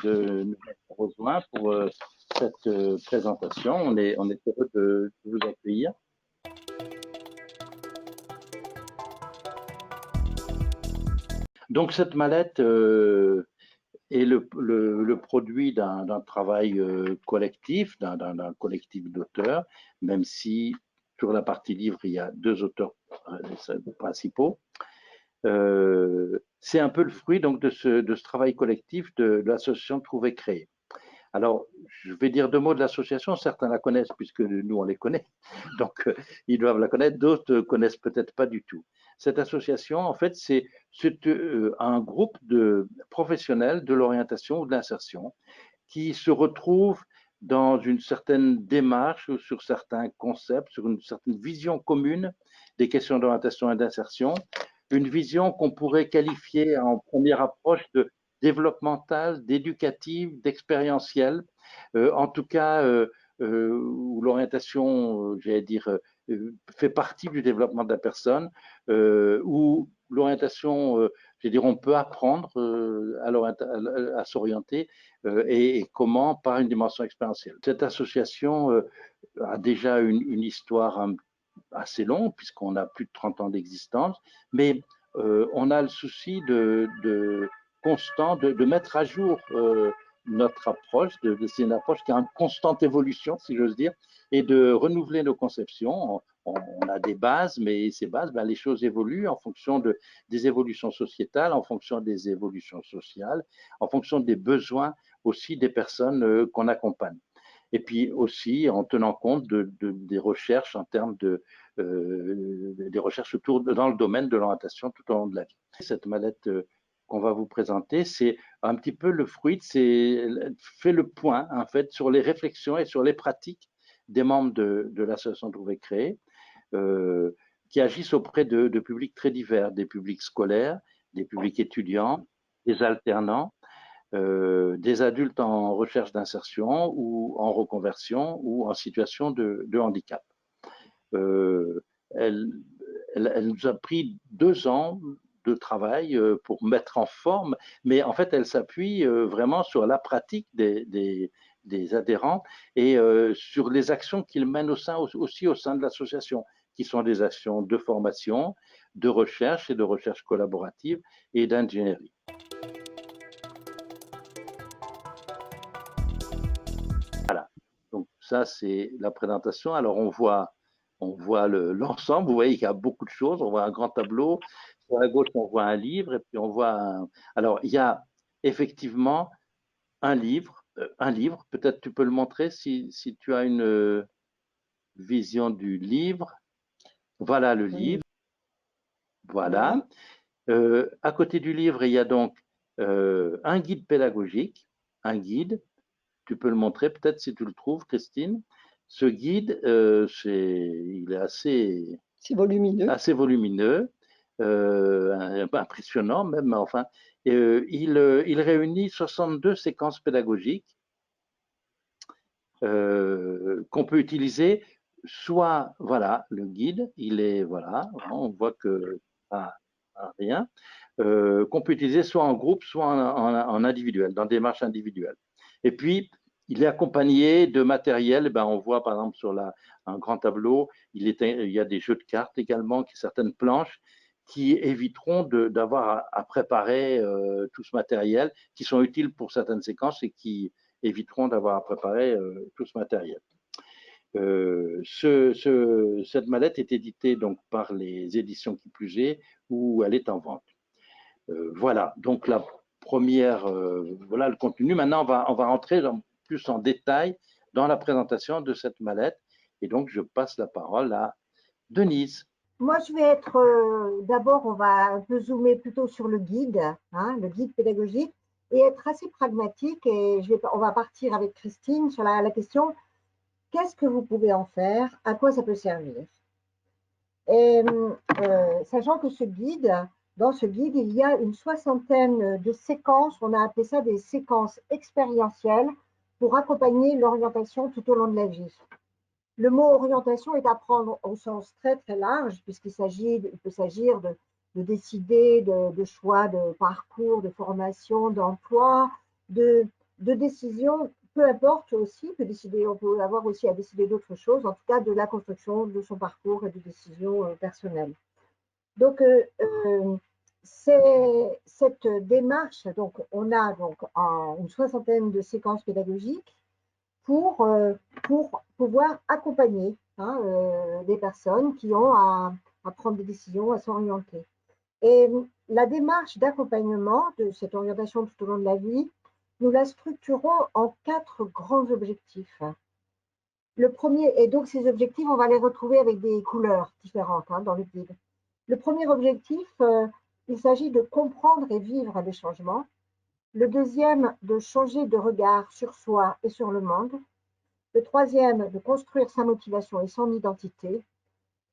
de nous avoir rejoints pour cette présentation. On est heureux de vous accueillir. Donc, cette mallette est le produit d'un travail collectif, d'un collectif d'auteurs, même si sur la partie livre, il y a 2 auteurs principaux. C'est un peu le fruit donc de ce travail collectif de l'association Trouver Créer. Alors, je vais dire 2 mots de l'association. Certains la connaissent puisque nous, on les connaît. Donc, ils doivent la connaître. D'autres connaissent peut-être pas du tout. Cette association, en fait, c'est un groupe de professionnels de l'orientation ou de l'insertion qui se retrouvent dans une certaine démarche ou sur certains concepts, sur une certaine vision commune des questions d'orientation et d'insertion. Une vision qu'on pourrait qualifier en première approche de développementale, d'éducative, d'expérientielle, en tout cas où l'orientation, j'allais dire, fait partie du développement de la personne, où l'orientation, je veux dire, on peut apprendre à s'orienter et comment par une dimension expérientielle. Cette association a déjà une histoire assez longue, puisqu'on a plus de 30 ans d'existence, mais on a le souci constant de mettre à jour notre approche, c'est une approche qui a une constante évolution, si j'ose dire, et de renouveler nos conceptions. On a des bases, mais ces bases, les choses évoluent en fonction des évolutions sociétales, en fonction des évolutions sociales, en fonction des besoins aussi des personnes qu'on accompagne. Et puis aussi en tenant compte des recherches en termes des recherches dans le domaine de l'orientation tout au long de la vie. Cette mallette qu'on va vous présenter, c'est un petit peu le fruit, fait le point en fait sur les réflexions et sur les pratiques des membres de l'association Trouver Créer, qui agissent auprès de publics très divers, des publics scolaires, des publics étudiants, des alternants, des adultes en recherche d'insertion ou en reconversion ou en situation de handicap. Elle nous a pris 2 ans de travail pour mettre en forme, mais en fait, elle s'appuie vraiment sur la pratique des adhérents et sur les actions qu'ils mènent aussi au sein de l'association, qui sont des actions de formation, de recherche et de recherche collaborative et d'ingénierie. Voilà, donc ça c'est la présentation. Alors on voit l'ensemble, vous voyez qu'il y a beaucoup de choses, on voit un grand tableau, sur la gauche on voit un livre, et puis on voit alors il y a effectivement un livre, peut-être tu peux le montrer si tu as une vision du livre. Voilà le livre, voilà. À côté du livre, il y a donc un guide pédagogique, un guide. Tu peux le montrer peut-être si tu le trouves, Christine. Ce guide, il est assez volumineux, impressionnant même. Enfin, il réunit 62 séquences pédagogiques qu'on peut utiliser. Soit, voilà, le guide, il est, voilà, on voit que rien, qu'on peut utiliser soit en groupe, soit en individuel, dans des démarches individuelles. Et puis, il est accompagné de matériel. On voit par exemple sur un grand tableau, il y a des jeux de cartes également, certaines planches qui éviteront d'avoir à préparer tout ce matériel, qui sont utiles pour certaines séquences et qui éviteront d'avoir à préparer tout ce matériel. Cette mallette est éditée donc par les éditions Qui Plus Est, où elle est en vente. Voilà, donc la première, voilà le contenu. Maintenant, on va rentrer plus en détail dans la présentation de cette mallette. Et donc, je passe la parole à Denise. Moi, je vais être, d'abord, on va un peu zoomer plutôt sur le guide pédagogique, et être assez pragmatique. Et on va partir avec Christine sur la question, qu'est-ce que vous pouvez en faire? À quoi ça peut servir? Et sachant que dans ce guide, il y a une 60aine de séquences, on a appelé ça des séquences expérientielles pour accompagner l'orientation tout au long de la vie. Le mot orientation est à prendre au sens très très large, puisqu'il peut s'agir de décider de choix de parcours, de formation, d'emploi, de de décision, peu importe aussi, on peut avoir aussi à décider d'autres choses, en tout cas de la construction de son parcours et de décisions personnelles. Donc, cette démarche, donc, on a donc une soixantaine de séquences pédagogiques pour pouvoir accompagner des personnes qui ont à prendre des décisions, à s'orienter. Et la démarche d'accompagnement de cette orientation tout au long de la vie, nous la structurons en 4 grands objectifs. Le premier, et donc ces objectifs, on va les retrouver avec des couleurs différentes dans le guide. Le premier objectif, il s'agit de comprendre et vivre les changements. Le deuxième, de changer de regard sur soi et sur le monde. Le troisième, de construire sa motivation et son identité.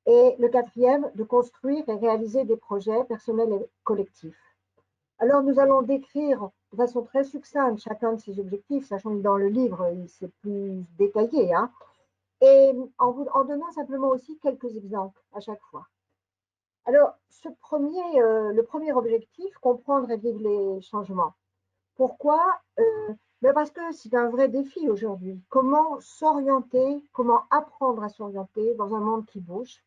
Et le quatrième, de construire et réaliser des projets personnels et collectifs. Alors, nous allons décrire de façon très succincte chacun de ces objectifs, sachant que dans le livre, c'est plus détaillé, et en donnant simplement aussi quelques exemples à chaque fois. Alors, le premier objectif, comprendre et vivre les changements. Pourquoi parce que c'est un vrai défi aujourd'hui. Comment s'orienter, comment apprendre à s'orienter dans un monde qui bouge.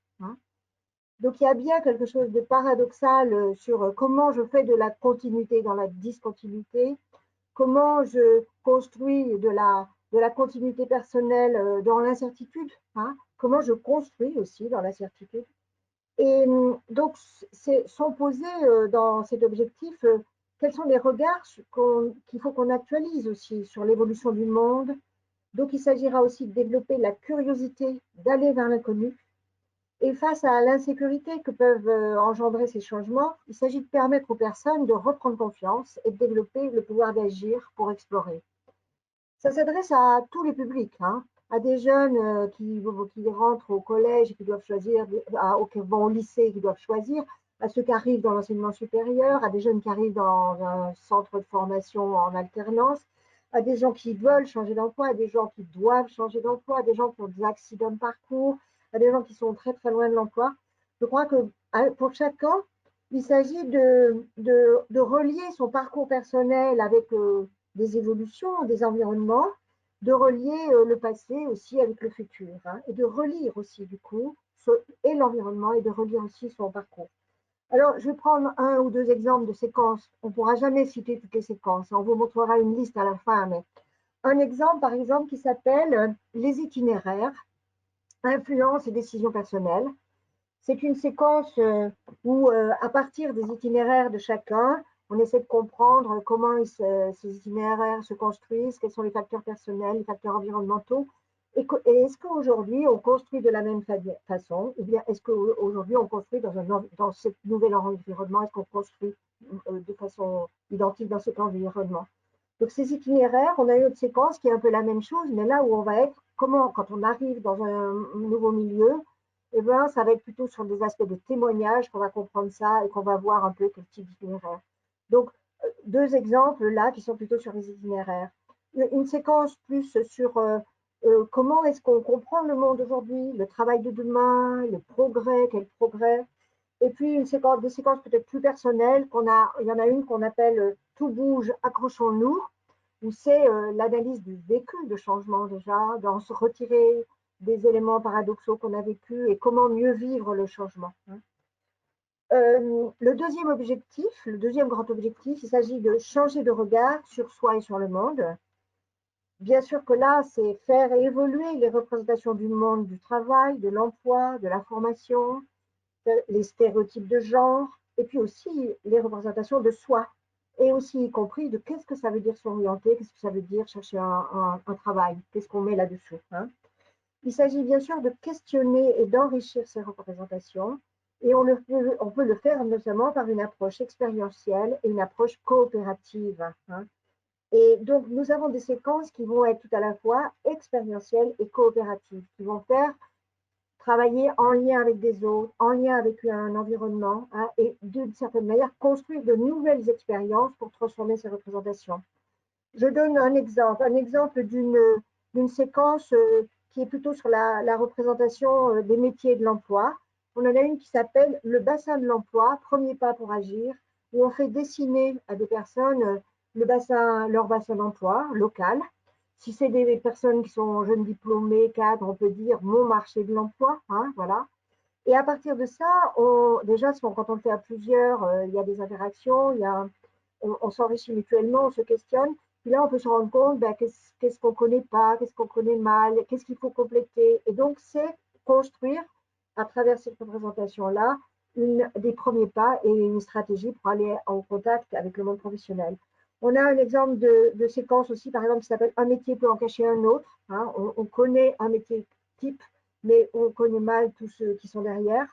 Donc, il y a bien quelque chose de paradoxal sur comment je fais de la continuité dans la discontinuité, comment je construis de la continuité personnelle dans l'incertitude, comment je construis aussi dans l'incertitude. Et donc, sont posés dans cet objectif quels sont les regards qu'il faut qu'on actualise aussi sur l'évolution du monde. Donc, il s'agira aussi de développer la curiosité d'aller vers l'inconnu. Et face à l'insécurité que peuvent engendrer ces changements, il s'agit de permettre aux personnes de reprendre confiance et de développer le pouvoir d'agir pour explorer. Ça s'adresse à tous les publics, à des jeunes qui rentrent au collège et qui doivent choisir, qui vont au lycée et qui doivent choisir, à ceux qui arrivent dans l'enseignement supérieur, à des jeunes qui arrivent dans un centre de formation en alternance, à des gens qui veulent changer d'emploi, à des gens qui doivent changer d'emploi, à des gens qui ont des accidents de parcours, à des gens qui sont très très loin de l'emploi. Je crois que pour chacun, il s'agit de relier son parcours personnel avec des évolutions, des environnements, de relier le passé aussi avec le futur, et de relire aussi du coup et l'environnement et de relire aussi son parcours. Alors, je vais prendre un ou deux exemples de séquences. On ne pourra jamais citer toutes les séquences. On vous montrera une liste à la fin, mais un exemple, par exemple, qui s'appelle les itinéraires, influence et décisions personnelles. C'est une séquence où, à partir des itinéraires de chacun, on essaie de comprendre comment ces itinéraires se construisent, quels sont les facteurs personnels, les facteurs environnementaux, et est-ce qu'aujourd'hui on construit de la même façon, ou bien est-ce qu'aujourd'hui on construit dans ce nouvel environnement, est-ce qu'on construit de façon identique dans cet environnement. Donc ces itinéraires, on a une autre séquence qui est un peu la même chose, mais là où on va être, quand on arrive dans un nouveau milieu, eh bien, ça va être plutôt sur des aspects de témoignage qu'on va comprendre ça et qu'on va voir un peu quel type d'itinéraire. Donc, deux exemples là qui sont plutôt sur les itinéraires. Une séquence plus sur comment est-ce qu'on comprend le monde aujourd'hui, le travail de demain, le progrès, quel progrès. Et puis des séquences peut-être plus personnelles il y en a une qu'on appelle Tout bouge, accrochons-nous, où c'est l'analyse du vécu de changement déjà, d'en se retirer des éléments paradoxaux qu'on a vécus et comment mieux vivre le changement. Le deuxième grand objectif, il s'agit de changer de regard sur soi et sur le monde. Bien sûr que là, c'est faire évoluer les représentations du monde du travail, de l'emploi, de la formation, les stéréotypes de genre, et puis aussi les représentations de soi, et aussi y compris de qu'est-ce que ça veut dire s'orienter, qu'est-ce que ça veut dire chercher un travail, qu'est-ce qu'on met là-dessous. Il s'agit bien sûr de questionner et d'enrichir ces représentations, et on peut le faire notamment par une approche expérientielle et une approche coopérative. Et donc, nous avons des séquences qui vont être tout à la fois expérientielles et coopératives, qui vont faire travailler en lien avec des autres, en lien avec un environnement, et d'une certaine manière construire de nouvelles expériences pour transformer ces représentations. Je donne un exemple d'une séquence qui est plutôt sur la représentation des métiers de l'emploi. On en a une qui s'appelle Le bassin de l'emploi, premier pas pour agir, où on fait dessiner à des personnes leur bassin d'emploi local. Si c'est des personnes qui sont jeunes diplômés, cadres, on peut dire mon marché de l'emploi, hein, voilà. Et à partir de ça, déjà, quand on le fait à plusieurs, il y a des interactions, on s'enrichit mutuellement, on se questionne. Puis là, on peut se rendre compte qu'est-ce qu'on ne connaît pas, qu'est-ce qu'on connaît mal, qu'est-ce qu'il faut compléter. Et donc, c'est construire, à travers cette représentation-là, des premiers pas et une stratégie pour aller en contact avec le monde professionnel. On a un exemple de séquence aussi, par exemple, qui s'appelle un métier peut en cacher un autre. Hein. On connaît un métier type, mais on connaît mal tous ceux qui sont derrière.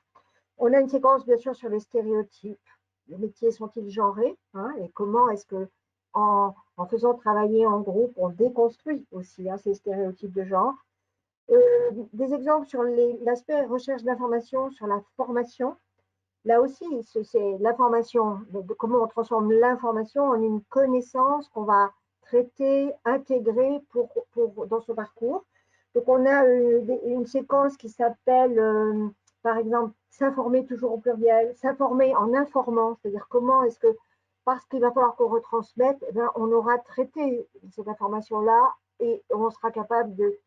On a une séquence, bien sûr, sur les stéréotypes. Les métiers sont-ils genrés, hein, et comment est-ce que, en faisant travailler en groupe, on déconstruit aussi, hein, ces stéréotypes de genre. Des exemples sur l'aspect recherche d'information, sur la formation. Là aussi, c'est l'information, comment on transforme l'information en une connaissance qu'on va traiter, intégrer dans son parcours. Donc, on a une séquence qui s'appelle, par exemple, s'informer toujours au pluriel, s'informer en informant, c'est-à-dire comment est-ce que, parce qu'il va falloir qu'on retransmette, eh bien, on aura traité cette information-là et on sera capable de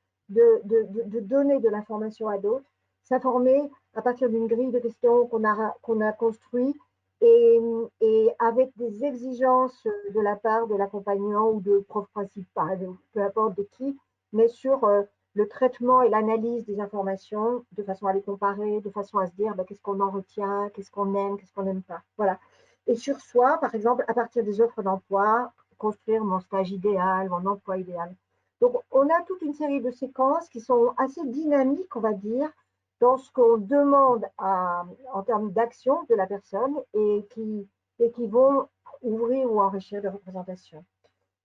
donner de l'information à d'autres. S'informer à partir d'une grille de questions qu'on a construit et avec des exigences de la part de l'accompagnant ou de prof principal, peu importe de qui, mais sur le traitement et l'analyse des informations de façon à les comparer, de façon à se dire qu'est-ce qu'on en retient, qu'est-ce qu'on aime, qu'est-ce qu'on n'aime pas. Voilà. Et sur soi, par exemple, à partir des offres d'emploi, construire mon stage idéal, mon emploi idéal. Donc, on a toute une série de séquences qui sont assez dynamiques, on va dire, dans ce qu'on demande en termes d'action de la personne et qui vont ouvrir ou enrichir de représentations.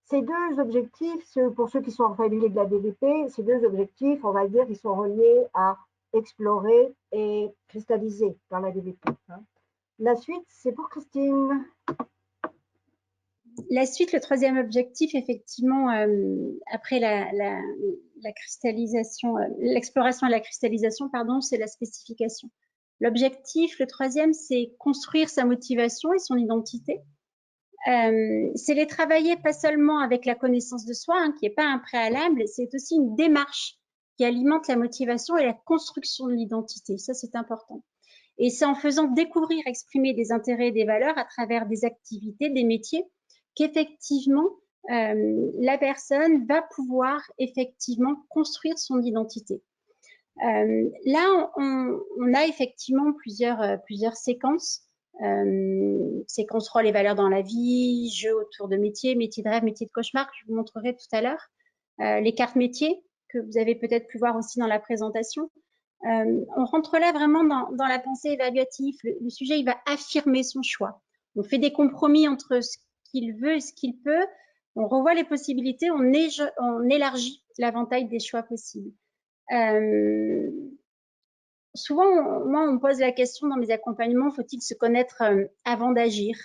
Ces deux objectifs, pour ceux qui sont familiers de la DVP, ces deux objectifs, on va dire, ils sont reliés à explorer et cristalliser dans la DVP. La suite, c'est pour Christine. La suite, le troisième objectif, effectivement, après la cristallisation, l'exploration et la cristallisation, pardon, c'est la spécification. L'objectif, le troisième, c'est construire sa motivation et son identité. C'est les travailler pas seulement avec la connaissance de soi, hein, qui n'est pas un préalable, c'est aussi une démarche qui alimente la motivation et la construction de l'identité. Ça, c'est important. Et c'est en faisant découvrir, exprimer des intérêts et des valeurs à travers des activités, des métiers, qu'effectivement, la personne va pouvoir effectivement construire son identité. Là, on a effectivement plusieurs séquences. Séquence rôle et valeurs dans la vie, jeux autour de métiers, métiers de rêve, métiers de cauchemar, que je vous montrerai tout à l'heure. Les cartes métiers, que vous avez peut-être pu voir aussi dans la présentation. On rentre là vraiment dans la pensée évaluative. Le sujet, il va affirmer son choix. On fait des compromis entre ce qu'il veut et ce qu'il peut. On revoit les possibilités, on élargit l'éventail des choix possibles. Souvent, moi, on me pose la question dans mes accompagnements, faut-il se connaître avant d'agir?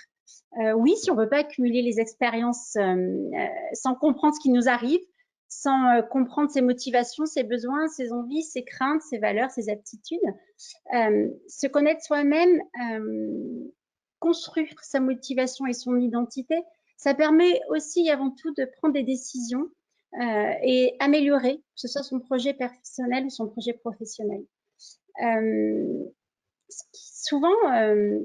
Oui, si on ne veut pas accumuler les expériences sans comprendre ce qui nous arrive, sans comprendre ses motivations, ses besoins, ses envies, ses craintes, ses valeurs, ses aptitudes. Se connaître soi-même, construire sa motivation et son identité, ça permet aussi avant tout de prendre des décisions et améliorer, que ce soit son projet personnel ou son projet professionnel. Souvent,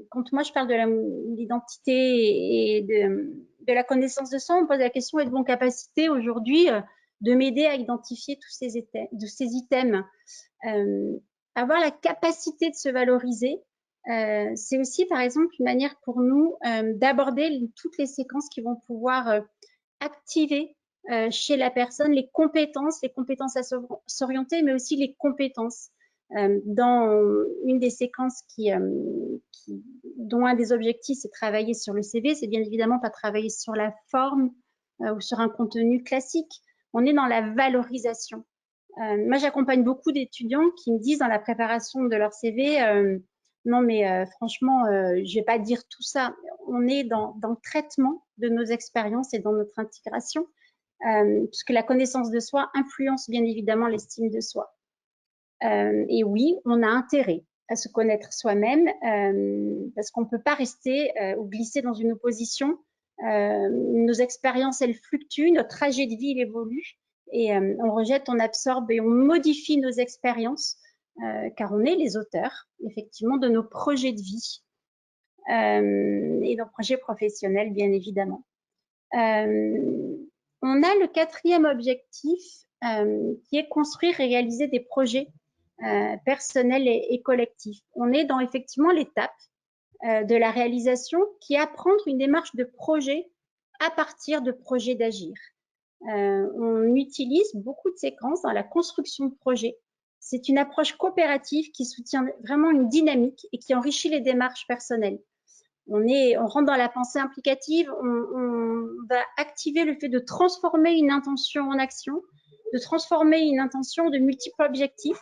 quand moi je parle de l'identité et de la connaissance de soi, on me pose la question, êtes-vous en capacité aujourd'hui de m'aider à identifier tous ces items? Avoir la capacité de se valoriser, c'est aussi par exemple une manière pour nous d'aborder toutes les séquences qui vont pouvoir activer chez la personne les compétences à s'orienter, mais aussi les compétences. Dans une des séquences dont un des objectifs, c'est travailler sur le CV, c'est bien évidemment pas travailler sur la forme ou sur un contenu classique. On est dans la valorisation. Moi, j'accompagne beaucoup d'étudiants qui me disent dans la préparation de leur CV, non mais franchement, je vais pas dire tout ça. On est dans le traitement de nos expériences et dans notre intégration, puisque la connaissance de soi influence bien évidemment l'estime de soi. Et oui, on a intérêt à se connaître soi-même parce qu'on ne peut pas rester ou glisser dans une opposition Nos expériences, elles fluctuent, notre trajet de vie, il évolue. Et on rejette, on absorbe et on modifie nos expériences, car on est les auteurs, effectivement, de nos projets de vie et nos projets professionnels, bien évidemment. On a le 4e objectif qui est construire et réaliser des projets personnels et collectifs. On est dans effectivement l'étape de la réalisation qui est à prendre une démarche de projet à partir de projets d'agir. On utilise beaucoup de séquences dans la construction de projets. C'est une approche coopérative qui soutient vraiment une dynamique et qui enrichit les démarches personnelles. On rentre dans la pensée implicative, on va activer le fait de transformer une intention en action, de transformer une intention de multiples objectifs,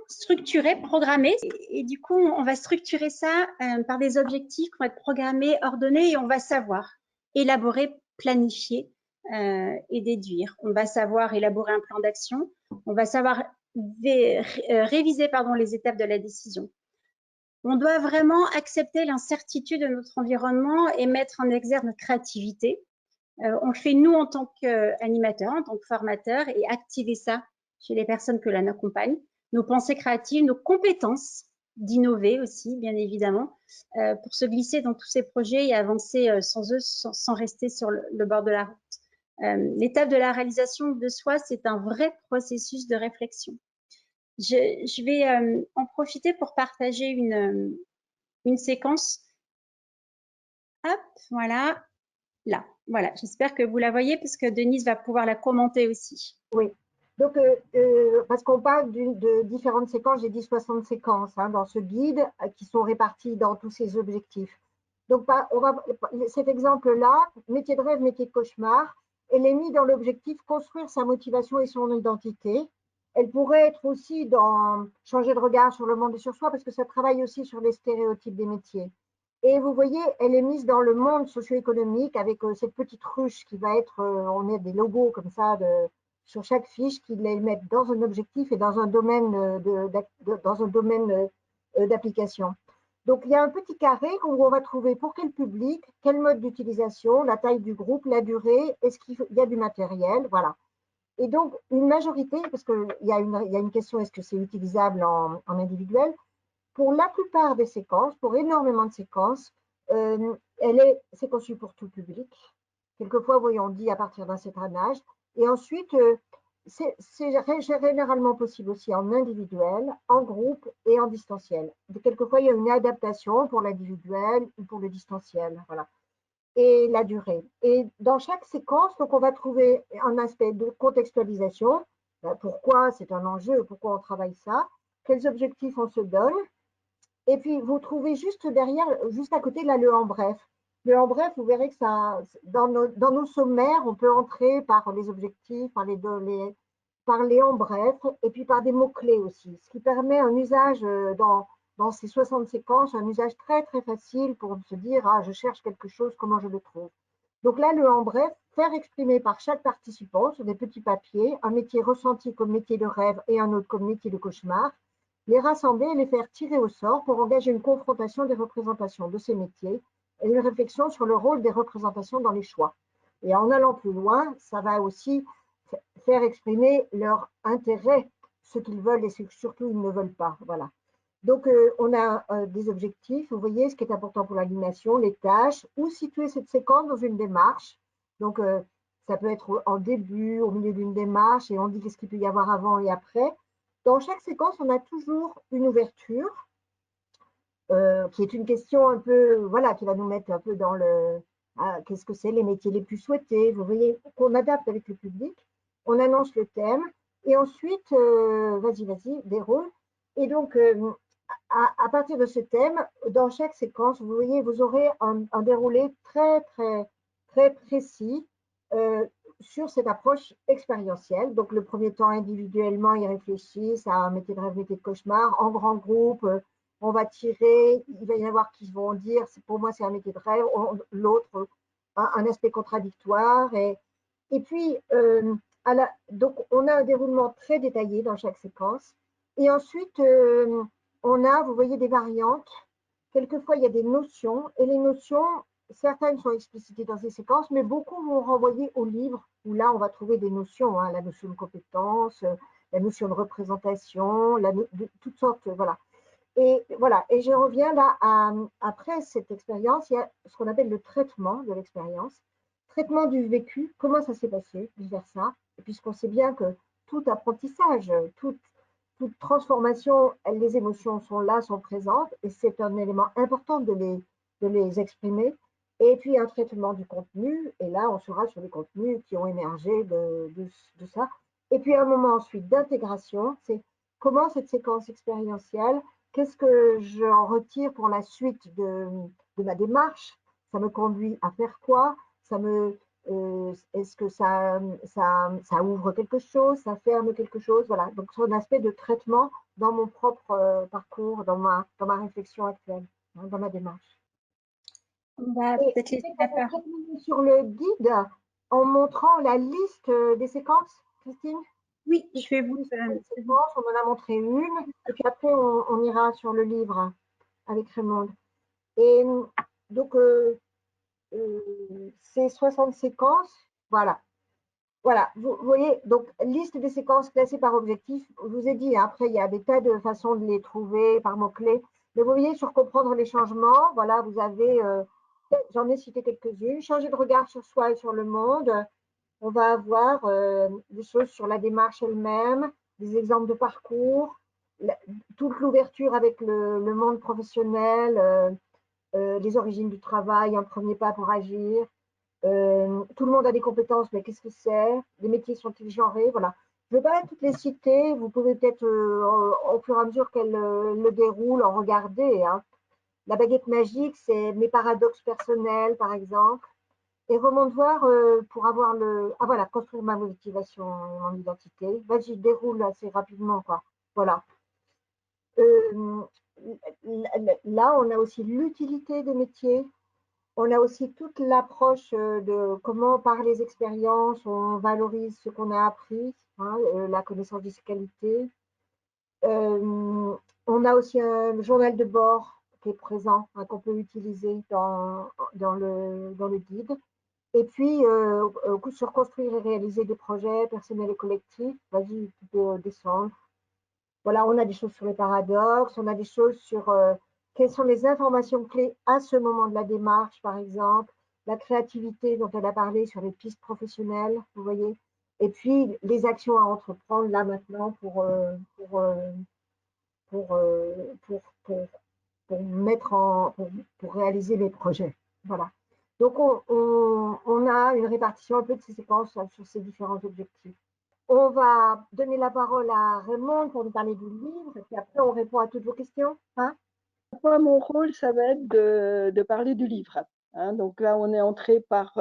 structurés, programmés. Et du coup, on va structurer ça par des objectifs qui vont être programmés, ordonnés, et on va savoir élaborer, planifier et déduire. On va savoir élaborer un plan d'action, on va savoir réviser les étapes de la décision. On doit vraiment accepter l'incertitude de notre environnement et mettre en exergue notre créativité. On le fait nous en tant qu'animateurs, en tant que formateurs, et activer ça chez les personnes que l'on accompagne. Nos pensées créatives, nos compétences d'innover aussi, bien évidemment, pour se glisser dans tous ces projets et avancer sans eux, sans rester sur le bord de la route. L'étape de la réalisation de soi, c'est un vrai processus de réflexion. Je vais en profiter pour partager une séquence. Hop, voilà, là. Voilà, j'espère que vous la voyez parce que Denise va pouvoir la commenter aussi. Oui, donc parce qu'on parle de différentes séquences, j'ai dit 60 séquences dans ce guide qui sont réparties dans tous ces objectifs. Donc cet exemple-là, métier de rêve, métier de cauchemar, elle est mise dans l'objectif construire sa motivation et son identité. Elle pourrait être aussi dans changer de regard sur le monde et sur soi parce que ça travaille aussi sur les stéréotypes des métiers. Et vous voyez, elle est mise dans le monde socio-économique avec cette petite ruche qui va être, on met des logos comme ça sur chaque fiche qui les mettent dans un objectif et dans un domaine d'application. Donc, il y a un petit carré où on va trouver pour quel public, quel mode d'utilisation, la taille du groupe, la durée, est-ce qu'il y a du matériel, voilà. Et donc, une majorité, parce qu'il y a une question, est-ce que c'est utilisable en individuel? Pour la plupart des séquences, pour énormément de séquences, c'est conçu pour tout public. Quelquefois, on dit à partir d'un certain âge. Et ensuite, c'est généralement possible aussi en individuel, en groupe et en distanciel. Quelquefois, il y a une adaptation pour l'individuel ou pour le distanciel. Voilà. Et la durée. Et dans chaque séquence, donc, on va trouver un aspect de contextualisation. Pourquoi c'est un enjeu, pourquoi on travaille ça, quels objectifs on se donne. Et puis, vous trouvez juste derrière, juste à côté, là, le en bref. Le en bref, vous verrez que ça, dans nos sommaires, on peut entrer par les objectifs, par les en bref, et puis par des mots-clés aussi, ce qui permet un usage dans ces 60 séquences, un usage très, très facile pour se dire, ah, je cherche quelque chose, comment je le trouve. Donc là, le en bref, faire exprimer par chaque participant sur des petits papiers un métier ressenti comme métier de rêve et un autre comme métier de cauchemar, les rassembler et les faire tirer au sort pour engager une confrontation des représentations de ces métiers et une réflexion sur le rôle des représentations dans les choix. Et en allant plus loin, ça va aussi faire exprimer leur intérêt, ce qu'ils veulent et ce que surtout ils ne veulent pas. Voilà. Donc, on a des objectifs. Vous voyez ce qui est important pour l'animation, les tâches, où situer cette séquence dans une démarche. Donc, ça peut être en début, au milieu d'une démarche, et on dit qu'est-ce qu'il peut y avoir avant et après. Dans chaque séquence, on a toujours une ouverture, qui est une question un peu, voilà, qui va nous mettre un peu dans le, qu'est-ce que c'est les métiers les plus souhaités. Vous voyez, qu'on adapte avec le public. On annonce le thème, et ensuite, vas-y, déroule. Et donc, à partir de ce thème, dans chaque séquence, vous voyez, vous aurez un déroulé très, très, très précis sur cette approche expérientielle. Donc, le premier temps, individuellement, ils réfléchissent à un métier de rêve, métier de cauchemar. En grand groupe, on va tirer, il va y en avoir qui vont dire, pour moi, c'est un métier de rêve. L'autre, un aspect contradictoire. Et puis, donc, on a un déroulement très détaillé dans chaque séquence. Et ensuite, on a, vous voyez, des variantes. Quelquefois, il y a des notions. Et les notions, certaines sont explicitées dans ces séquences, mais beaucoup vont renvoyer au livre, où là, on va trouver des notions, hein, la notion de compétence, la notion de représentation, de toutes sortes, voilà. Et voilà, et je reviens là après cette expérience, il y a ce qu'on appelle le traitement de l'expérience, traitement du vécu, comment ça s'est passé, vice versa, et puisqu'on sait bien que tout apprentissage, toute transformation, les émotions sont là, sont présentes, et c'est un élément important de les exprimer. Et puis un traitement du contenu, et là on sera sur les contenus qui ont émergé de ça. Et puis un moment ensuite d'intégration, c'est comment cette séquence expérientielle, qu'est-ce que j'en retire pour la suite de ma démarche, ça me conduit à faire quoi, est-ce que ça ouvre quelque chose, ça ferme quelque chose, voilà. Donc, c'est un aspect de traitement dans mon propre parcours, dans ma réflexion actuelle, hein, dans ma démarche. On va Et peut-être laisser la parole. terminer sur le guide en montrant la liste des séquences, Christine. Oui, je vais vous. On en a montré une, et puis après, on ira sur le livre avec Raymond. Et donc, c'est 60 séquences, voilà. Voilà, vous voyez, donc liste des séquences classées par objectif. Je vous ai dit, après, il y a des tas de façons de les trouver par mots-clés. Mais vous voyez, sur comprendre les changements, voilà, vous avez, j'en ai cité quelques-unes. Changer de regard sur soi et sur le monde. On va avoir des choses sur la démarche elle-même, des exemples de parcours, toute l'ouverture avec le monde professionnel, les origines du travail, un premier pas pour agir. Tout le monde a des compétences, mais qu'est-ce que c'est? Les métiers sont-ils genrés? Voilà. Je ne vais pas toutes les citer, vous pouvez peut-être, au fur et à mesure qu'elles le déroulent, en regarder. Hein. La baguette magique, c'est mes paradoxes personnels, par exemple. Et remonte voir pour avoir Ah voilà, construire ma motivation et mon identité. Vas-y, déroule assez rapidement, quoi. Voilà. Là, on a aussi l'utilité des métiers. On a aussi toute l'approche de comment, par les expériences, on valorise ce qu'on a appris, hein, la connaissance de ses qualités. On a aussi un journal de bord qui est présent, hein, qu'on peut utiliser dans le guide. Et puis, sur construire et réaliser des projets personnels et collectifs, vas-y, tu peux descendre. Voilà, on a des choses sur les paradoxes, on a des choses sur quelles sont les informations clés à ce moment de la démarche, par exemple, la créativité dont elle a parlé sur les pistes professionnelles, vous voyez, et puis les actions à entreprendre là maintenant pour mettre pour réaliser les projets. Voilà. Donc, on a une répartition un peu de ces séquences sur ces différents objectifs. On va donner la parole à Raymond pour nous parler du livre, et puis après, on répond à toutes vos questions. Hein? Moi, mon rôle, ça va être de parler du livre. Hein. Donc là, on est entré par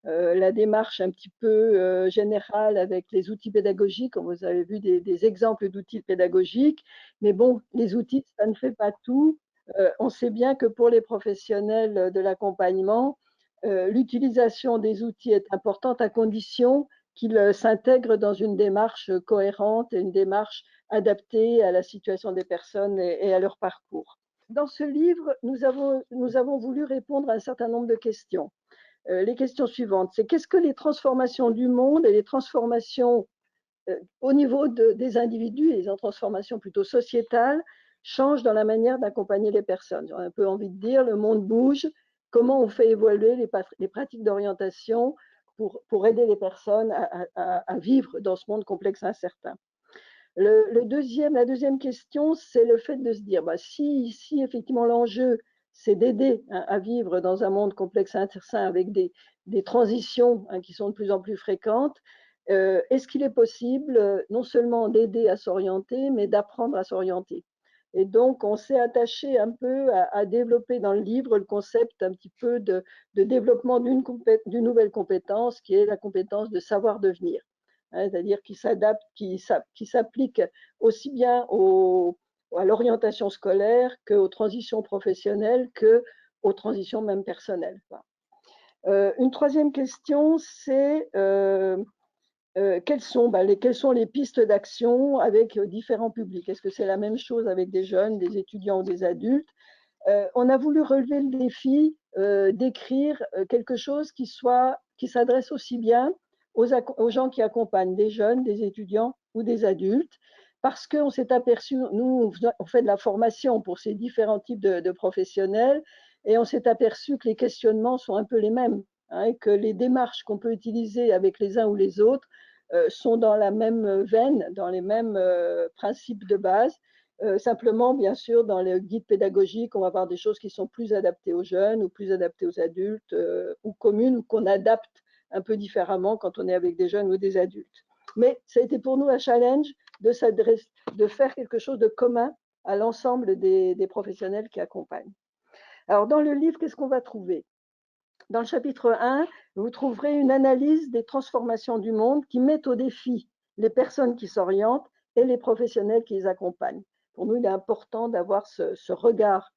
la démarche un petit peu générale avec les outils pédagogiques. Vous avez vu des exemples d'outils pédagogiques. Mais bon, les outils, ça ne fait pas tout. On sait bien que pour les professionnels de l'accompagnement, l'utilisation des outils est importante à condition qu'ils s'intègrent dans une démarche cohérente et une démarche adaptée à la situation des personnes et à leur parcours. Dans ce livre, nous avons voulu répondre à un certain nombre de questions. Les questions suivantes, c'est qu'est-ce que les transformations du monde et les transformations au niveau des individus, et les transformations plutôt sociétales, changent dans la manière d'accompagner les personnes. J'ai un peu envie de dire, le monde bouge, comment on fait évoluer les pratiques d'orientation pour aider les personnes à vivre dans ce monde complexe et incertain. La deuxième question, c'est le fait de se dire, si effectivement l'enjeu, c'est d'aider à vivre dans un monde complexe et incertain avec des transitions qui sont de plus en plus fréquentes, est-ce qu'il est possible non seulement d'aider à s'orienter, mais d'apprendre à s'orienter? Et donc, on s'est attaché un peu à développer dans le livre le concept un petit peu de développement d'une nouvelle compétence qui est la compétence de savoir devenir. C'est-à-dire qui s'adapte, qui s'applique aussi bien à l'orientation scolaire qu'aux transitions professionnelles, qu'aux transitions même personnelles. Une troisième question, c'est quelles sont les pistes d'action avec différents publics? Est-ce que c'est la même chose avec des jeunes, des étudiants ou des adultes? On a voulu relever le défi d'écrire quelque chose qui s'adresse aussi bien aux gens qui accompagnent des jeunes, des étudiants ou des adultes, parce qu'on s'est aperçu, nous, on fait de la formation pour ces différents types de professionnels, et on s'est aperçu que les questionnements sont un peu les mêmes, hein, et que les démarches qu'on peut utiliser avec les uns ou les autres sont dans la même veine, dans les mêmes principes de base. Simplement, bien sûr, dans les guides pédagogiques, on va avoir des choses qui sont plus adaptées aux jeunes ou plus adaptées aux adultes ou communes, ou qu'on adapte un peu différemment quand on est avec des jeunes ou des adultes. Mais ça a été pour nous un challenge de faire quelque chose de commun à l'ensemble des professionnels qui accompagnent. Alors, dans le livre, qu'est-ce qu'on va trouver? Dans le chapitre 1, vous trouverez une analyse des transformations du monde qui met au défi les personnes qui s'orientent et les professionnels qui les accompagnent. Pour nous, il est important d'avoir ce regard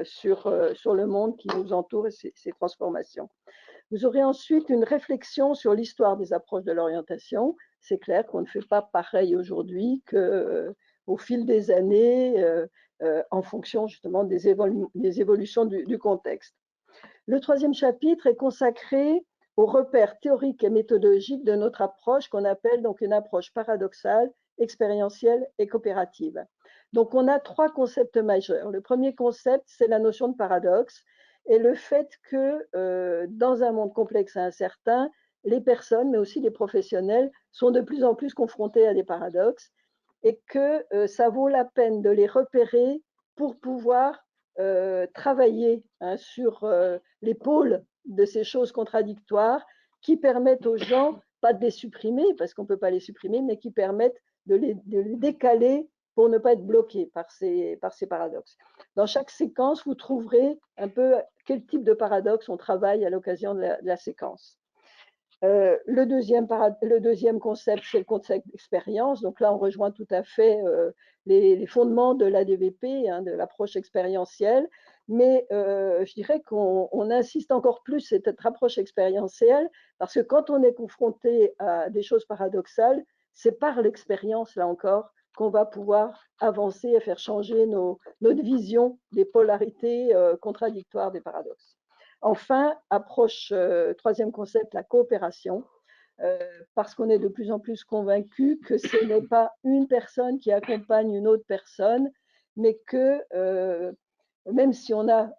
sur le monde qui nous entoure et ces transformations. Vous aurez ensuite une réflexion sur l'histoire des approches de l'orientation. C'est clair qu'on ne fait pas pareil aujourd'hui qu'au fil des années, en fonction justement des évolutions du contexte. Le troisième chapitre est consacré aux repères théoriques et méthodologiques de notre approche, qu'on appelle donc une approche paradoxale, expérientielle et coopérative. Donc on a trois concepts majeurs. Le premier concept, c'est la notion de paradoxe et le fait que dans un monde complexe et incertain, les personnes, mais aussi les professionnels, sont de plus en plus confrontés à des paradoxes et que ça vaut la peine de les repérer pour pouvoir travailler sur les pôles de ces choses contradictoires qui permettent aux gens, pas de les supprimer, parce qu'on ne peut pas les supprimer, mais qui permettent de les décaler pour ne pas être bloqués par ces paradoxes. Dans chaque séquence, vous trouverez un peu quel type de paradoxe on travaille à l'occasion de la séquence. Le deuxième concept, c'est le concept d'expérience. Donc là, on rejoint tout à fait les fondements de l'ADVP, hein, de l'approche expérientielle. Mais je dirais qu'on insiste encore plus sur cette approche expérientielle parce que quand on est confronté à des choses paradoxales, c'est par l'expérience, là encore, qu'on va pouvoir avancer et faire changer notre vision des polarités contradictoires des paradoxes. Enfin, troisième concept, la coopération, parce qu'on est de plus en plus convaincu que ce n'est pas une personne qui accompagne une autre personne, mais que même si on a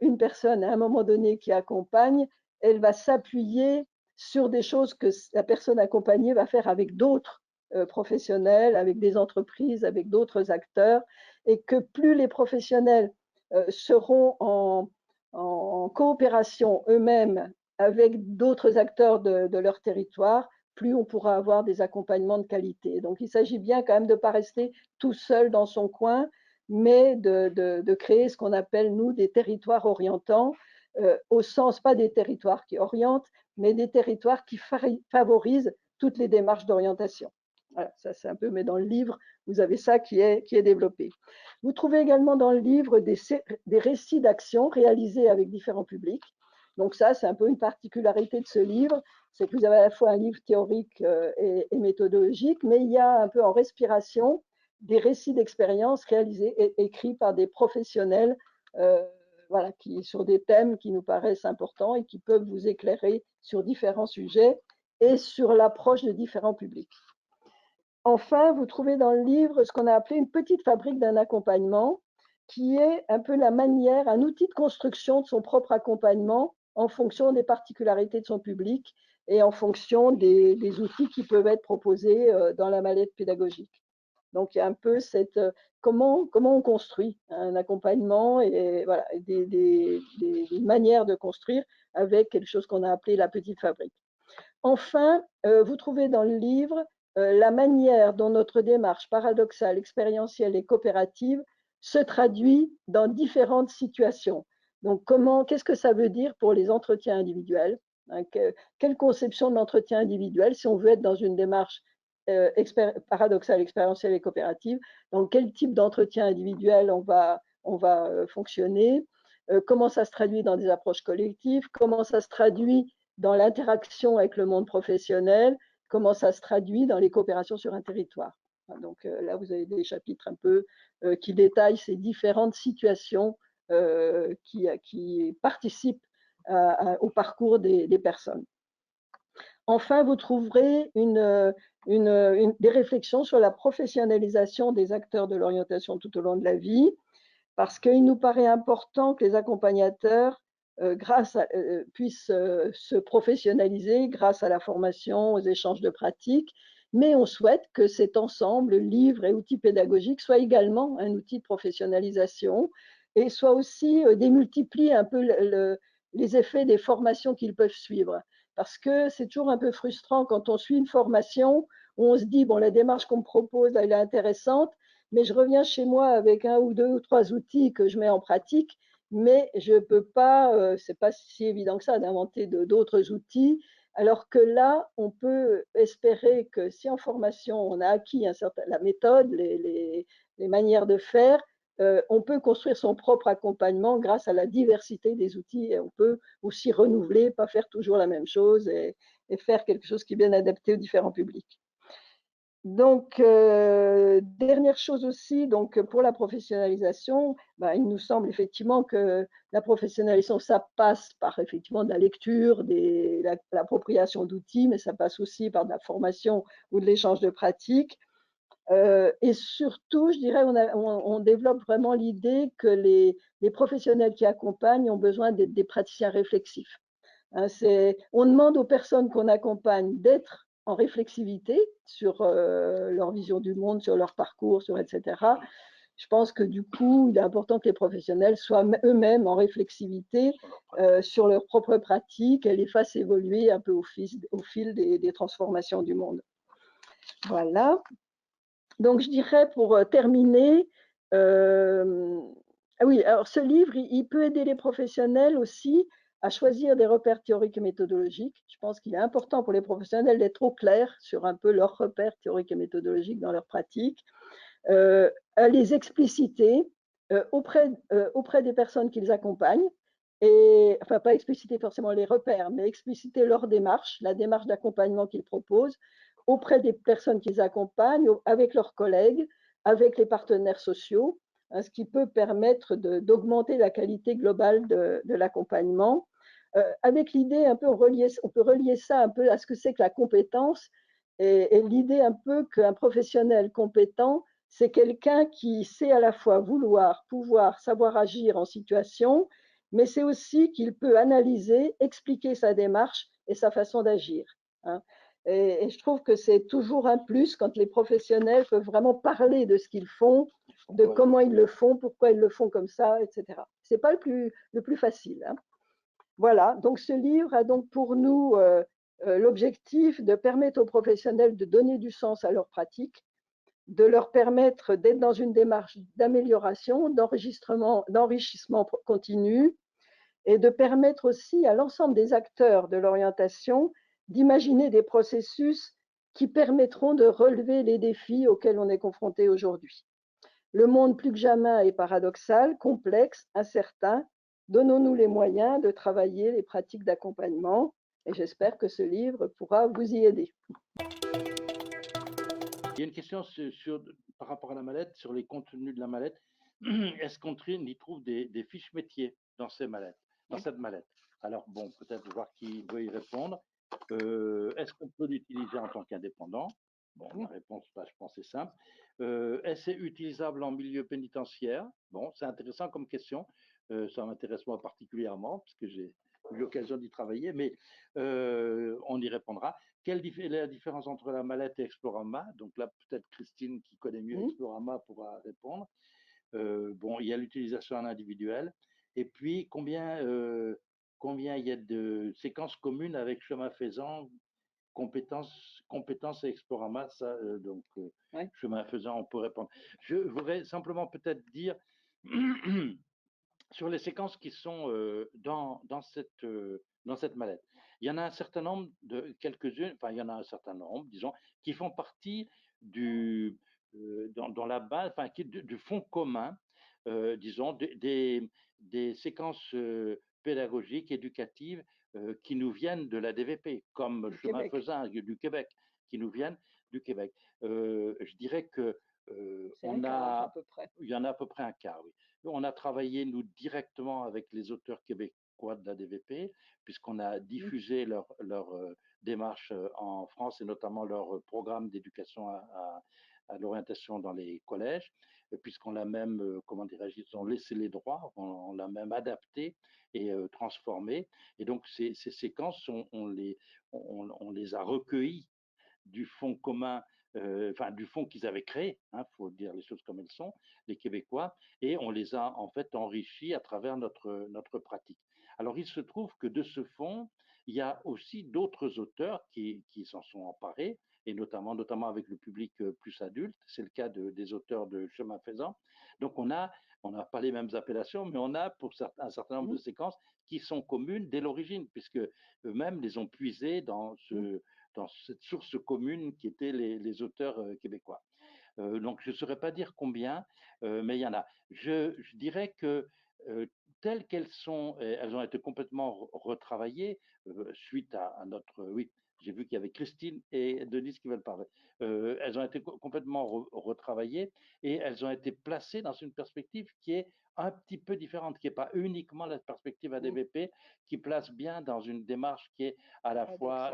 une personne à un moment donné qui accompagne, elle va s'appuyer sur des choses que la personne accompagnée va faire avec d'autres professionnels, avec des entreprises, avec d'autres acteurs, et que plus les professionnels seront en coopération eux-mêmes avec d'autres acteurs de leur territoire, plus on pourra avoir des accompagnements de qualité. Donc, il s'agit bien quand même de ne pas rester tout seul dans son coin, mais de créer ce qu'on appelle, nous, des territoires orientants, au sens pas des territoires qui orientent, mais des territoires qui favorisent toutes les démarches d'orientation. Voilà, ça c'est un peu, mais dans le livre, vous avez ça qui est développé. Vous trouvez également dans le livre des récits d'action réalisés avec différents publics. Donc ça, c'est un peu une particularité de ce livre, c'est que vous avez à la fois un livre théorique et méthodologique, mais il y a un peu en respiration des récits d'expérience réalisés et écrits par des professionnels voilà, sur des thèmes qui nous paraissent importants et qui peuvent vous éclairer sur différents sujets et sur l'approche de différents publics. Enfin, vous trouvez dans le livre ce qu'on a appelé une petite fabrique d'un accompagnement, qui est un peu la manière, un outil de construction de son propre accompagnement en fonction des particularités de son public et en fonction des outils qui peuvent être proposés dans la mallette pédagogique. Donc, il y a un peu comment on construit un accompagnement et voilà, des manières de construire avec quelque chose qu'on a appelé la petite fabrique. Enfin, vous trouvez dans le livre la manière dont notre démarche paradoxale, expérientielle et coopérative se traduit dans différentes situations. Donc, qu'est-ce que ça veut dire pour les entretiens individuels, hein, quelle conception de l'entretien individuel, si on veut être dans une démarche paradoxale, expérientielle et coopérative, dans quel type d'entretien individuel on va fonctionner, comment ça se traduit dans des approches collectives, comment ça se traduit dans l'interaction avec le monde professionnel, comment ça se traduit dans les coopérations sur un territoire. Donc là, vous avez des chapitres un peu qui détaillent ces différentes situations qui participent au parcours des personnes. Enfin, vous trouverez des réflexions sur la professionnalisation des acteurs de l'orientation tout au long de la vie, parce qu'il nous paraît important que les accompagnateurs puissent se professionnaliser grâce à la formation, aux échanges de pratiques, mais on souhaite que cet ensemble, livres et outils pédagogiques, soit également un outil de professionnalisation et soit aussi démultiplie un peu les effets des formations qu'ils peuvent suivre. Parce que c'est toujours un peu frustrant quand on suit une formation où on se dit, bon, la démarche qu'on me propose, elle est intéressante, mais je reviens chez moi avec un ou deux ou trois outils que je mets en pratique, mais je ne peux pas, c'est pas si évident que ça d'inventer d'autres outils, alors que là, on peut espérer que si en formation, on a acquis la méthode, les manières de faire, on peut construire son propre accompagnement grâce à la diversité des outils et on peut aussi renouveler, pas faire toujours la même chose et faire quelque chose qui est bien adapté aux différents publics. Donc, dernière chose aussi, donc pour la professionnalisation, il nous semble effectivement que la professionnalisation, ça passe par effectivement de la lecture, l'appropriation d'outils, mais ça passe aussi par de la formation ou de l'échange de pratiques. Et surtout, je dirais, on développe vraiment l'idée que les professionnels qui accompagnent ont besoin d'être des praticiens réflexifs. Hein, on demande aux personnes qu'on accompagne d'être en réflexivité sur leur vision du monde, sur leur parcours, etc. Je pense que du coup, il est important que les professionnels soient eux-mêmes en réflexivité sur leurs propres pratiques et les fassent évoluer un peu au fil des transformations du monde. Voilà. Donc, je dirais pour terminer, oui, alors ce livre, il peut aider les professionnels aussi à choisir des repères théoriques et méthodologiques. Je pense qu'il est important pour les professionnels d'être au clair sur un peu leurs repères théoriques et méthodologiques dans leur pratique, à les expliciter auprès des personnes qu'ils accompagnent, et enfin pas expliciter forcément les repères, mais expliciter leur démarche, la démarche d'accompagnement qu'ils proposent auprès des personnes qu'ils accompagnent, avec leurs collègues, avec les partenaires sociaux, hein, ce qui peut permettre d'augmenter la qualité globale de l'accompagnement. Avec l'idée un peu, on peut relier ça un peu à ce que c'est que la compétence et l'idée un peu qu'un professionnel compétent, c'est quelqu'un qui sait à la fois vouloir, pouvoir, savoir agir en situation, mais c'est aussi qu'il peut analyser, expliquer sa démarche et sa façon d'agir. Hein. Et je trouve que c'est toujours un plus quand les professionnels peuvent vraiment parler de ce qu'ils font, de comment ils le font, pourquoi ils le font comme ça, etc. Ce n'est pas le plus facile. Hein. Voilà, donc ce livre a donc pour nous l'objectif de permettre aux professionnels de donner du sens à leur pratique, de leur permettre d'être dans une démarche d'amélioration, d'enrichissement continu, et de permettre aussi à l'ensemble des acteurs de l'orientation d'imaginer des processus qui permettront de relever les défis auxquels on est confronté aujourd'hui. Le monde plus que jamais est paradoxal, complexe, incertain. Donnons-nous les moyens de travailler les pratiques d'accompagnement et j'espère que ce livre pourra vous y aider. Il y a une question par rapport à la mallette, sur les contenus de la mallette. Est-ce qu'on y trouve des fiches métiers dans cette mallette? Alors, bon, peut-être voir qui veut y répondre. Est-ce qu'on peut l'utiliser en tant qu'indépendant? Bon, la réponse, je pense, est simple. Est-ce que c'est utilisable en milieu pénitentiaire? Bon, c'est intéressant comme question. Ça m'intéresse moi particulièrement, parce que j'ai eu l'occasion d'y travailler, mais on y répondra. Quelle est la différence entre la mallette et Explorama? Donc là, peut-être Christine, qui connaît mieux Explorama, pourra répondre. Bon, il y a l'utilisation en individuel. Et puis, combien il y a de séquences communes avec Chemin Faisant, compétences et Explorama? Ça, ouais. Chemin Faisant, on peut répondre. Je voudrais simplement peut-être dire sur les séquences qui sont dans cette mallette. Il y en a un certain nombre, quelques-unes, enfin il y en a un certain nombre, disons, qui font partie dans la base, enfin du fond commun, disons, des séquences pédagogiques, éducatives qui nous viennent de la DVP, comme Chemin Faisant du Québec, qui nous viennent. du Québec. Je dirais que un quart à peu près. il y en a à peu près un quart, oui. On a travaillé, nous, directement avec les auteurs québécois de la DVP, puisqu'on a diffusé leur démarche en France et notamment leur programme d'éducation à l'orientation dans les collèges, puisqu'on l'a même, comment dirais-je, ils ont laissé les droits, on l'a même adapté et transformé. Et donc, ces séquences, on les a recueillies du fonds commun, enfin du fonds qu'ils avaient créé, faut dire les choses comme elles sont, les Québécois, et on les a en fait enrichis à travers notre pratique. Alors il se trouve que de ce fonds, il y a aussi d'autres auteurs qui s'en sont emparés, et notamment avec le public plus adulte. C'est le cas des auteurs de Chemin Faisant. Donc on n'a pas les mêmes appellations, mais on a pour un certain nombre de séquences qui sont communes dès l'origine, puisque eux-mêmes les ont puisées dans cette source commune qui étaient les auteurs québécois. Donc je ne saurais pas dire combien, mais il y en a. Je dirais que telles qu'elles sont, elles ont été complètement retravaillées suite à notre... Oui, j'ai vu qu'il y avait Christine et Denise qui veulent parler. Elles ont été complètement retravaillées et elles ont été placées dans une perspective qui est un petit peu différente, qui n'est pas uniquement la perspective ADVP, qui place bien dans une démarche qui est à la fois...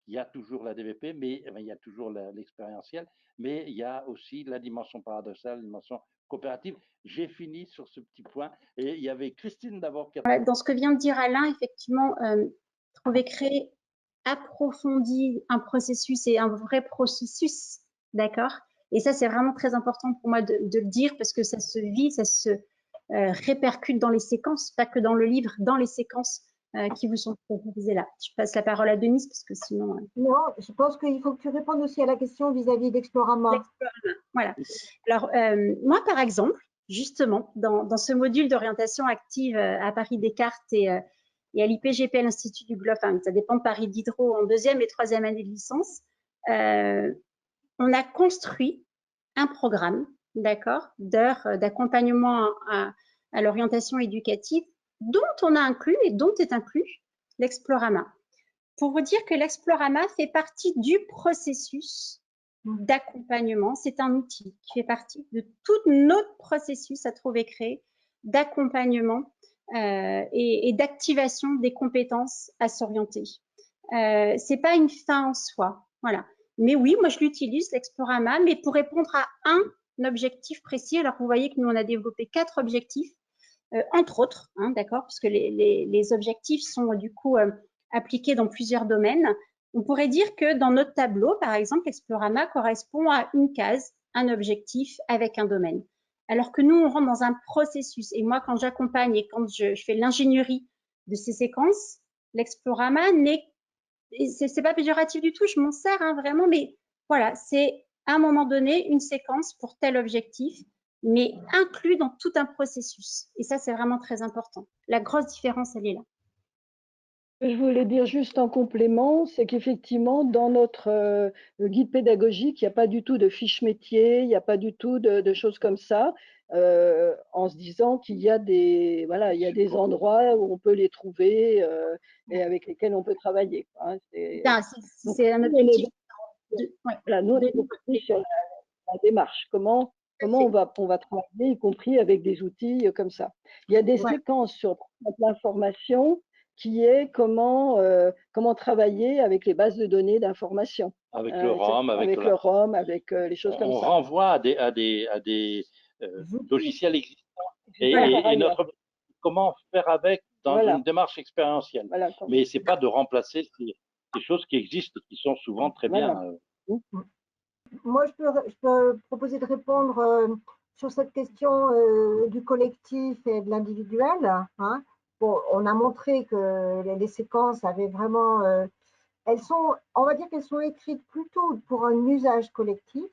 il y a toujours la DVP, mais il y a toujours l'expérientiel, mais il y a aussi la dimension paradoxale, la dimension coopérative. J'ai fini sur ce petit point. Et il y avait Christine d'abord qui a... Dans ce que vient de dire Alain, effectivement, Trouver Créer approfondit un processus et un vrai processus, d'accord? Et ça, c'est vraiment très important pour moi de le dire parce que ça se vit, ça se répercute dans les séquences, pas que dans le livre, dans les séquences qui vous sont proposées là. Je passe la parole à Denise parce que sinon... Non, je pense qu'il faut que tu répondes aussi à la question vis-à-vis d'Explorama. Voilà. Alors, moi, par exemple, justement, dans ce module d'orientation active à Paris Descartes et à l'IPGP, l'Institut du Globe, enfin, ça dépend de Paris Diderot en 2e et 3e année de licence, on a construit un programme, d'accord, d'heures d'accompagnement à l'orientation éducative dont on a inclus et dont est inclus l'Explorama. Pour vous dire que l'Explorama fait partie du processus d'accompagnement. C'est un outil qui fait partie de tout notre processus à Trouver Créer d'accompagnement et d'activation des compétences à s'orienter. C'est pas une fin en soi, voilà. Mais oui, moi je l'utilise l'Explorama, mais pour répondre à un objectif précis. Alors vous voyez que nous on a développé 4 objectifs, entre autres, d'accord, parce que les objectifs sont du coup appliqués dans plusieurs domaines. On pourrait dire que dans notre tableau, par exemple, l'Explorama correspond à une case, un objectif avec un domaine. Alors que nous, on rentre dans un processus. Et moi, quand j'accompagne et quand je fais l'ingénierie de ces séquences, l'Explorama c'est pas péjoratif du tout, je m'en sers vraiment, mais voilà, c'est à un moment donné une séquence pour tel objectif, mais inclus dans tout un processus. Et ça, c'est vraiment très important. La grosse différence, elle est là. Je voulais dire juste en complément, c'est qu'effectivement, dans notre guide pédagogique, il n'y a pas du tout de fiche métier, il n'y a pas du tout de choses comme ça, en se disant qu'il y a des, voilà, il y a des endroits où on peut les trouver et avec lesquels on peut travailler. C'est un objectif. Voilà, nous, on est beaucoup plus sur la démarche. Comment on va travailler, y compris avec des outils comme ça. Il y a des séquences sur l'information qui est comment travailler avec les bases de données d'information. Avec le ROM, avec le ROM, avec les choses comme ça. On renvoie à des logiciels existants et notre comment faire avec dans une démarche expérientielle. Mais c'est pas de remplacer ces choses qui existent, qui sont souvent très bien. Moi, je peux proposer de répondre sur cette question du collectif et de l'individuel. Bon, on a montré que les séquences avaient vraiment... on va dire qu'elles sont écrites plutôt pour un usage collectif.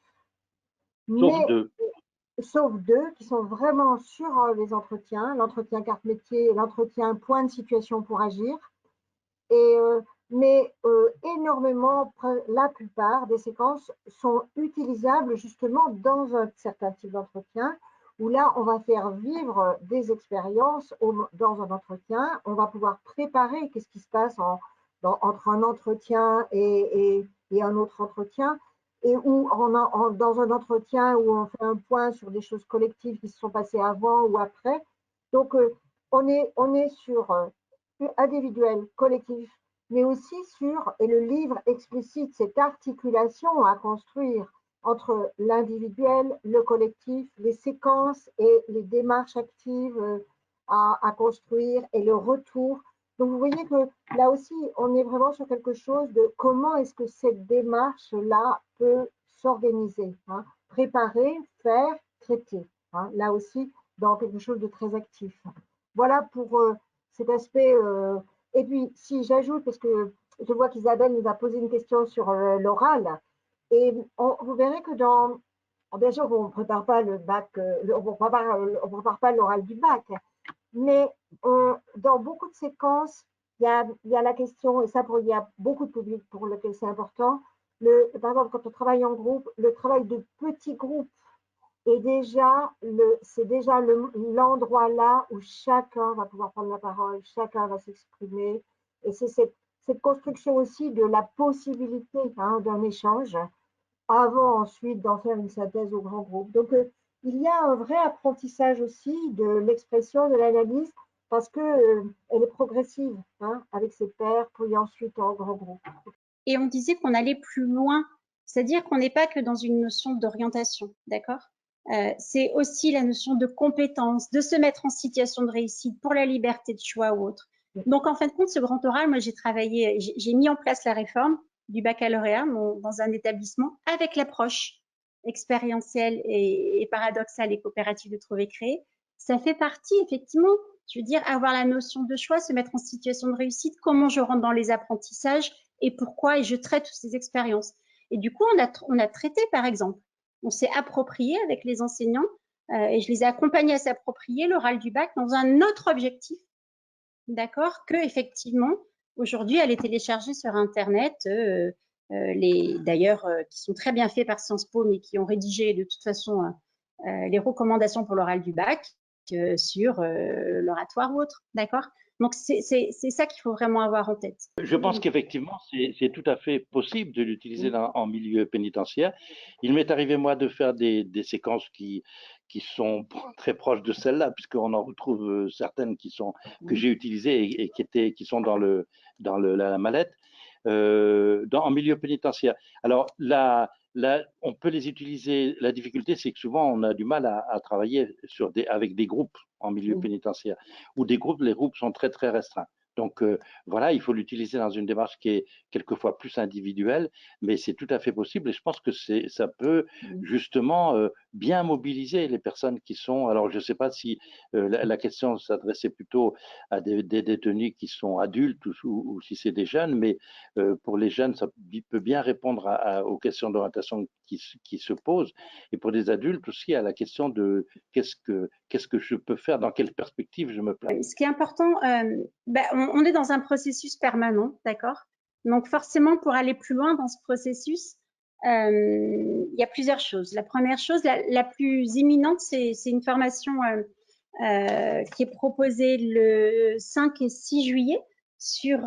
Sauf deux qui sont vraiment sur les entretiens, l'entretien carte métier, l'entretien point de situation pour agir. Mais énormément, la plupart des séquences sont utilisables justement dans un certain type d'entretien où là, on va faire vivre des expériences dans un entretien. On va pouvoir préparer qu'est-ce qui se passe entre un entretien et un autre entretien. et où dans un entretien où on fait un point sur des choses collectives qui se sont passées avant ou après. Donc, on est sur individuel, collectif, mais aussi sur, et le livre explicite cette articulation à construire entre l'individuel, le collectif, les séquences et les démarches actives à construire et le retour. Donc, vous voyez que là aussi, on est vraiment sur quelque chose de comment est-ce que cette démarche-là peut s'organiser, hein, préparer, faire, traiter. Hein, là aussi, dans quelque chose de très actif. Voilà pour cet aspect. Et puis, si j'ajoute, parce que je vois qu'Isabelle nous a posé une question sur l'oral, et vous verrez que bien sûr, on ne prépare pas le bac, on ne prépare pas l'oral du bac, mais dans beaucoup de séquences, il y a la question, et ça, il y a beaucoup de publics pour lequel c'est important, par exemple, quand on travaille en groupe, le travail de petits groupes c'est déjà l'endroit là où chacun va pouvoir prendre la parole, chacun va s'exprimer. Et c'est cette construction aussi de la possibilité d'un échange avant ensuite d'en faire une synthèse au grand groupe. Donc, il y a un vrai apprentissage aussi de l'expression, de l'analyse, parce qu'elle est progressive avec ses pairs, puis ensuite en grand groupe. Et on disait qu'on allait plus loin, c'est-à-dire qu'on n'est pas que dans une notion d'orientation, d'accord? C'est aussi la notion de compétence, de se mettre en situation de réussite pour la liberté de choix ou autre. Donc, en fin de compte, ce grand oral, moi, j'ai mis en place la réforme du baccalauréat dans un établissement avec l'approche expérientielle et paradoxale et coopérative de Trouver Créer. Ça fait partie, effectivement, je veux dire, avoir la notion de choix, se mettre en situation de réussite, comment je rentre dans les apprentissages et pourquoi, et je traite toutes ces expériences. Et du coup, on a traité, par exemple, on s'est approprié avec les enseignants et je les ai accompagnés à s'approprier l'oral du bac dans un autre objectif, d'accord, que effectivement, aujourd'hui, elle est téléchargée sur Internet, d'ailleurs, qui sont très bien faits par Sciences Po, mais qui ont rédigé de toute façon les recommandations pour l'oral du bac sur l'oratoire ou autre, d'accord? Donc, c'est ça qu'il faut vraiment avoir en tête. Je pense qu'effectivement, c'est tout à fait possible de l'utiliser en milieu pénitentiaire. Il m'est arrivé, moi, de faire des séquences qui sont très proches de celles-là, puisqu'on en retrouve certaines que j'ai utilisées et qui sont dans la mallette, en milieu pénitentiaire. Alors, là, on peut les utiliser. La difficulté, c'est que souvent, on a du mal à travailler avec des groupes en milieu pénitentiaire, où les groupes sont très, très restreints. Donc voilà, il faut l'utiliser dans une démarche qui est quelquefois plus individuelle, mais c'est tout à fait possible et je pense que ça peut justement bien mobiliser les personnes qui sont. Alors je ne sais pas si la question s'adressait plutôt à des détenus qui sont adultes ou si c'est des jeunes, mais pour les jeunes, ça peut bien répondre aux questions d'orientation qui se posent et pour les adultes aussi à la question de qu'est-ce que je peux faire, dans quelle perspective je me place. Ce qui est important, on est dans un processus permanent, d'accord? Donc forcément, pour aller plus loin dans ce processus, il y a plusieurs choses. La première chose, la plus imminente, c'est une formation qui est proposée le 5 et 6 juillet sur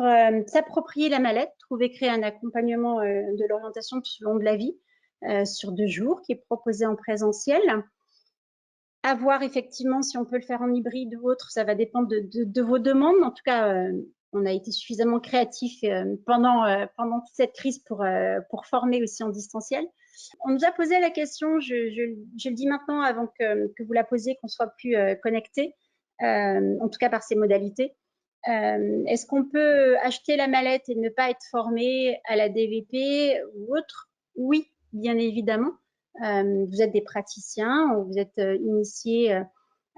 s'approprier la mallette, trouver, créer un accompagnement de l'orientation tout au long de la vie sur 2 jours, qui est proposé en présentiel. À voir effectivement si on peut le faire en hybride ou autre, ça va dépendre de vos demandes. En tout cas, on a été suffisamment créatifs pendant toute cette crise pour former aussi en distanciel. On nous a posé la question, je le dis maintenant avant que vous la posiez, qu'on soit plus connectés, en tout cas par ces modalités. Est-ce qu'on peut acheter la mallette et ne pas être formé à la DVP ou autre? Oui, bien évidemment. Vous êtes des praticiens, vous êtes initiés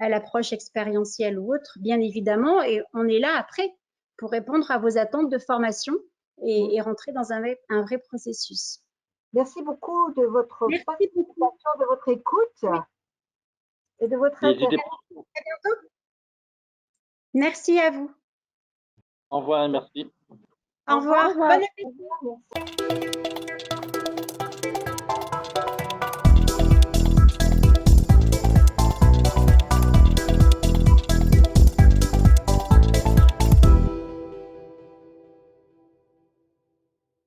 à l'approche expérientielle ou autre, bien évidemment, et on est là après pour répondre à vos attentes de formation et rentrer dans un vrai processus. Merci beaucoup de votre participation, de votre écoute et de votre intérêt. À bientôt. Merci à vous. Au revoir et merci. Au revoir. Bon appétit.